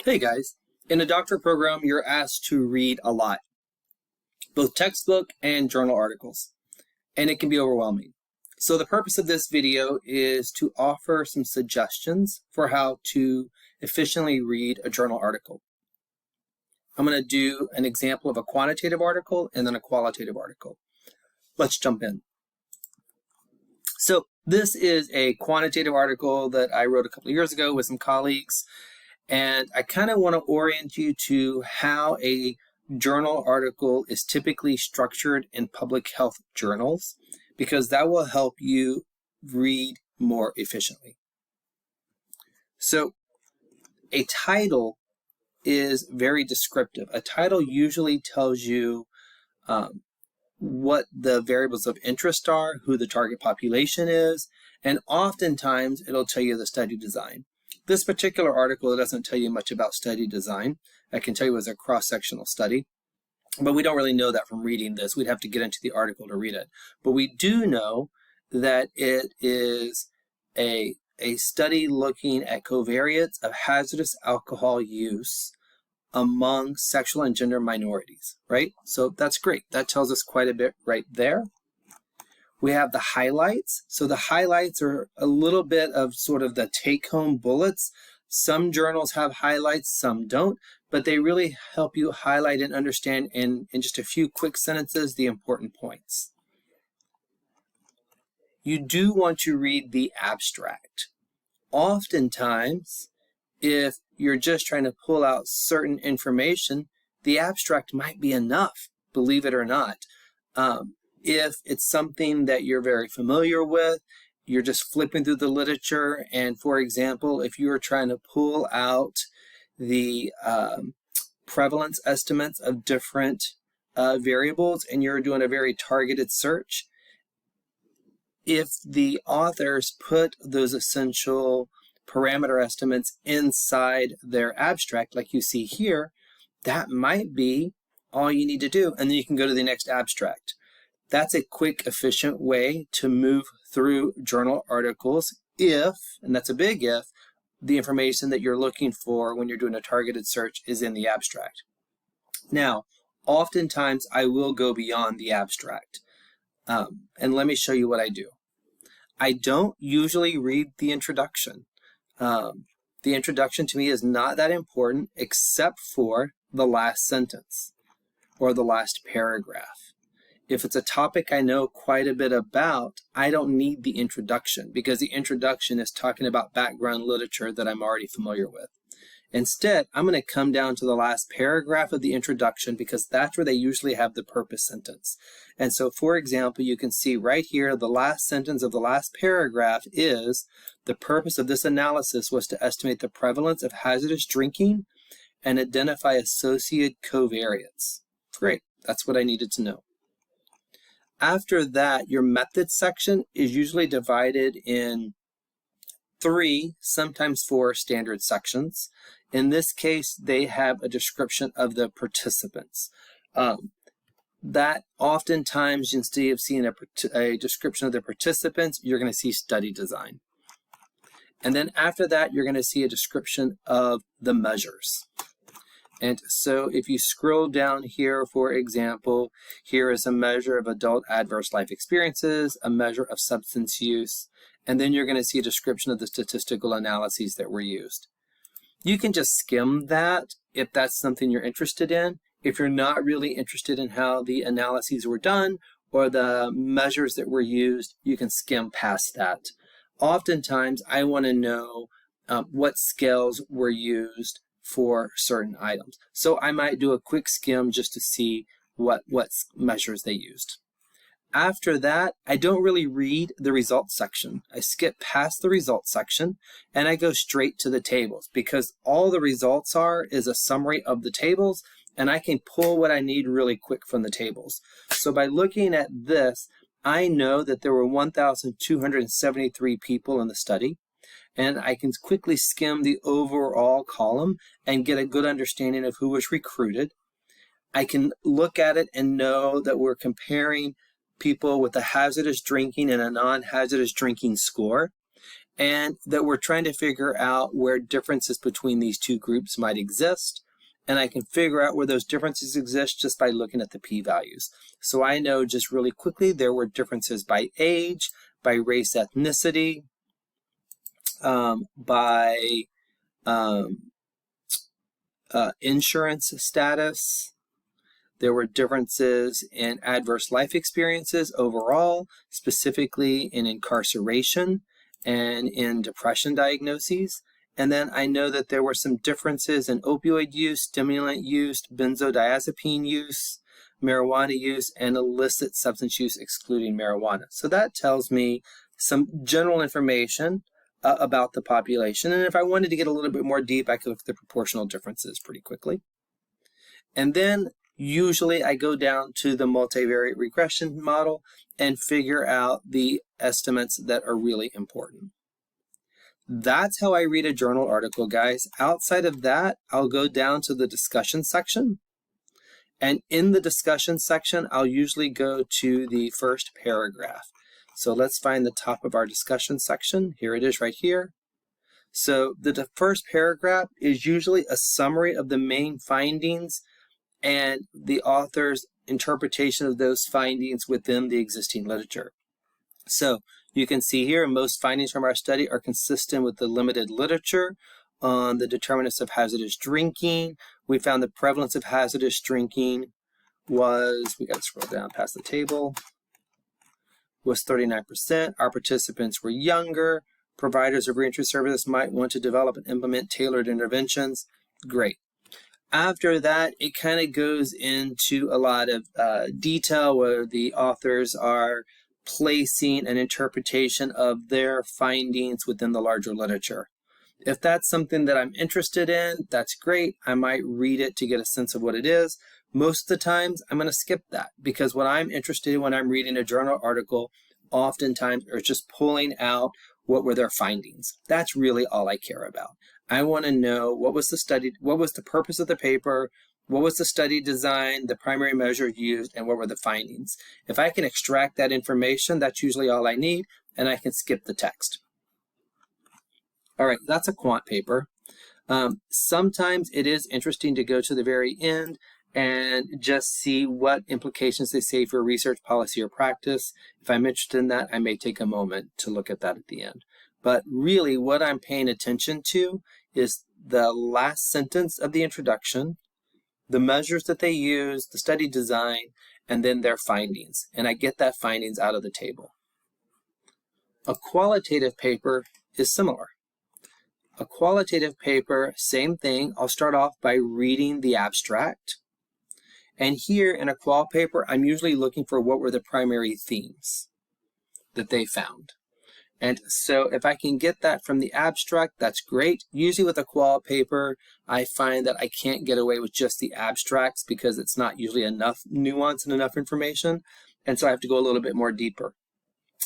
Hey guys, in a doctorate program, you're asked to read a lot, both textbook and journal articles, and it can be overwhelming. So the purpose of this video is to offer some suggestions for how to efficiently read a journal article. I'm going to do an example of a quantitative article and then a qualitative article. Let's jump in. So this is a quantitative article that I wrote a couple of years ago with some colleagues. And I kind of want to orient you to how a journal article is typically structured in public health journals, because that will help you read more efficiently. So a title is very descriptive. A title usually tells you what the variables of interest are, who the target population is, and oftentimes it'll tell you the study design. This particular article doesn't tell you much about study design. I can tell you it was a cross-sectional study, but we don't really know that from reading this. We'd have to get into the article to read it. But we do know that it is a study looking at covariates of hazardous alcohol use among sexual and gender minorities, right? So that's great. That tells us quite a bit right there. We have the highlights. So the highlights are a little bit of sort of the take-home bullets. Some journals have highlights, some don't, but they really help you highlight and understand in just a few quick sentences the important points. You do want to read the abstract. Oftentimes, if you're just trying to pull out certain information, the abstract might be enough, believe it or not. If it's something that you're very familiar with, you're just flipping through the literature, and for example, if you're trying to pull out the prevalence estimates of different variables and you're doing a very targeted search, if the authors put those essential parameter estimates inside their abstract, like you see here, that might be all you need to do, and then you can go to the next abstract. That's a quick, efficient way to move through journal articles if, and that's a big if, the information that you're looking for when you're doing a targeted search is in the abstract. Now, oftentimes I will go beyond the abstract, and let me show you what I do. I don't usually read the introduction. The introduction to me is not that important except for the last sentence or the last paragraph. If it's a topic I know quite a bit about, I don't need the introduction because the introduction is talking about background literature that I'm already familiar with. Instead, I'm going to come down to the last paragraph of the introduction because that's where they usually have the purpose sentence. And so, for example, you can see right here, the last sentence of the last paragraph is, the purpose of this analysis was to estimate the prevalence of hazardous drinking and identify associated covariates. Great, that's what I needed to know. After that, your methods section is usually divided in 3, sometimes 4 standard sections. In this case, they have a description of the participants. That oftentimes, instead of seeing a description of the participants, you're going to see study design. And then after that, you're going to see a description of the measures. And so if you scroll down here, for example, here is a measure of adult adverse life experiences, a measure of substance use, and then you're going to see a description of the statistical analyses that were used. You can just skim that if that's something you're interested in. If you're not really interested in how the analyses were done or the measures that were used, you can skim past that. Oftentimes, I want to know what scales were used for certain items. So I might do a quick skim just to see what measures they used. After that, I don't really read the results section. I skip past the results section and I go straight to the tables because all the results are is a summary of the tables, and I can pull what I need really quick from the tables. So by looking at this, I know that there were 1,273 people in the study, and I can quickly skim the overall column and get a good understanding of who was recruited. I can look at it and know that we're comparing people with a hazardous drinking and a non-hazardous drinking score. and that we're trying to figure out where differences between these two groups might exist. And I can figure out where those differences exist just by looking at the p-values. So I know just really quickly there were differences by age, by race, ethnicity, by insurance status. There were differences in adverse life experiences overall, specifically in incarceration and in depression diagnoses. And then I know that there were some differences in opioid use, stimulant use, benzodiazepine use, marijuana use, and illicit substance use excluding marijuana. So that tells me some general information about the population. And if I wanted to get a little bit more deep, I could look at the proportional differences pretty quickly. And then usually I go down to the multivariate regression model and figure out the estimates that are really important. That's how I read a journal article, guys. Outside of that, I'll go down to the discussion section. And in the discussion section, I'll usually go to the first paragraph. So let's find the top of our discussion section. Here it is right here. So the first paragraph is usually a summary of the main findings and the author's interpretation of those findings within the existing literature. So you can see here, most findings from our study are consistent with the limited literature on the determinants of hazardous drinking. We found the prevalence of hazardous drinking was, we got to scroll down past the table, was 39%. Our participants were younger. Providers of reentry services might want to develop and implement tailored interventions. Great. After that, it kind of goes into a lot of detail where the authors are placing an interpretation of their findings within the larger literature. If that's something that I'm interested in, that's great. I might read it to get a sense of what it is. Most of the times, I'm going to skip that because what I'm interested in when I'm reading a journal article oftentimes are just pulling out what were their findings. That's really all I care about. I want to know what was the study, what was the purpose of the paper, what was the study design, the primary measure used, and what were the findings. If I can extract that information, that's usually all I need, and I can skip the text. All right, that's a quant paper. Sometimes it is interesting to go to the very end and just see what implications they say for research, policy, or practice. If I'm interested in that, I may take a moment to look at that at the end. But really, what I'm paying attention to is the last sentence of the introduction, the measures that they use, the study design, and then their findings. And I get that findings out of the table. A qualitative paper is similar. A qualitative paper, same thing. I'll start off by reading the abstract. And here in a qual paper, I'm usually looking for what were the primary themes that they found. And so if I can get that from the abstract, that's great. Usually with a qual paper, I find that I can't get away with just the abstracts because it's not usually enough nuance and enough information. And so I have to go a little bit more deeper.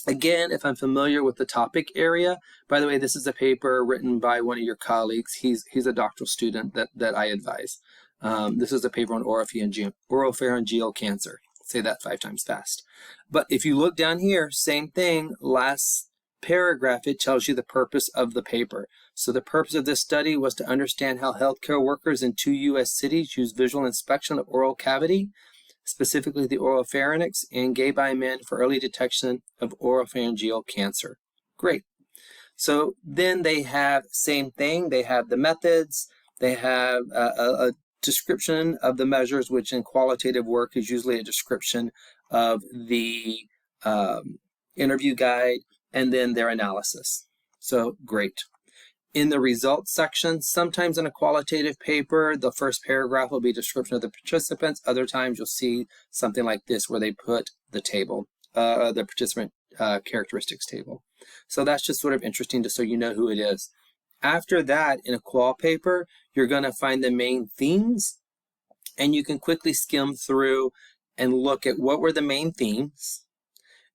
Again, if I'm familiar with the topic area, by the way, this is a paper written by one of your colleagues. He's a doctoral student that I advise. This is a paper on oropharyngeal cancer. Say that 5 times fast. But if you look down here, same thing, last paragraph, it tells you the purpose of the paper. So the purpose of this study was to understand how healthcare workers in 2 U.S. cities use visual inspection of oral cavity, specifically the oropharynx, in gay-bi men for early detection of oropharyngeal cancer. Great. So then they have same thing. They have the methods. They have a description of the measures, which in qualitative work is usually a description of the interview guide, and then their analysis. So great. In the results section, sometimes in a qualitative paper, the first paragraph will be a description of the participants. Other times you'll see something like this where they put the table, the participant characteristics table. So that's just sort of interesting just so you know who it is. After that, in a qual paper, you're going to find the main themes, and you can quickly skim through and look at what were the main themes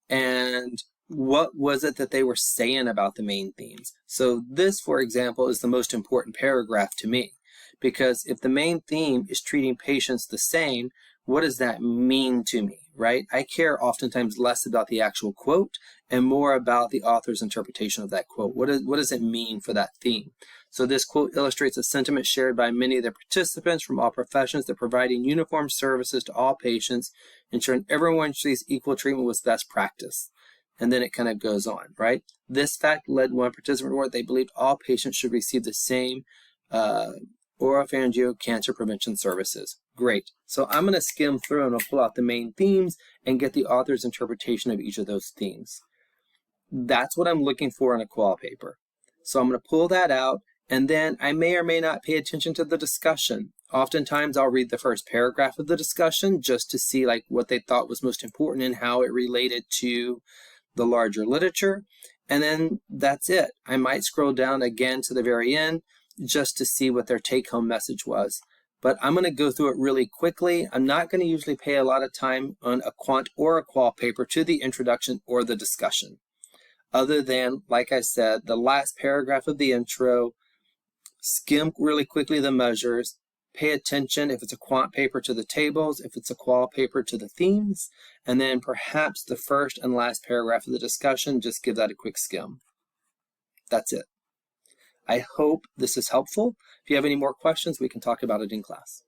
and what was it that they were saying about the main themes. So this, for example, is the most important paragraph to me, because if the main theme is treating patients the same, what does that mean to me, right? I care oftentimes less about the actual quote and more about the author's interpretation of that quote. What does it mean for that theme? So this quote illustrates a sentiment shared by many of the participants from all professions that providing uniform services to all patients, ensuring everyone receives equal treatment was best practice. And then it kind of goes on, right? This fact led one participant to report they believed all patients should receive the same oropharyngeal cancer prevention services. Great. So I'm going to skim through and I'll pull out the main themes and get the author's interpretation of each of those themes. That's what I'm looking for in a qual paper. So I'm going to pull that out, and then I may or may not pay attention to the discussion. Oftentimes I'll read the first paragraph of the discussion just to see like what they thought was most important and how it related to the larger literature. And then that's it. I might scroll down again to the very end just to see what their take-home message was. But I'm going to go through it really quickly. I'm not going to usually pay a lot of time on a quant or a qual paper to the introduction or the discussion. Other than, like I said, the last paragraph of the intro, skim really quickly the measures, pay attention if it's a quant paper to the tables, if it's a qual paper to the themes, and then perhaps the first and last paragraph of the discussion, just give that a quick skim. That's it. I hope this is helpful. If you have any more questions, we can talk about it in class.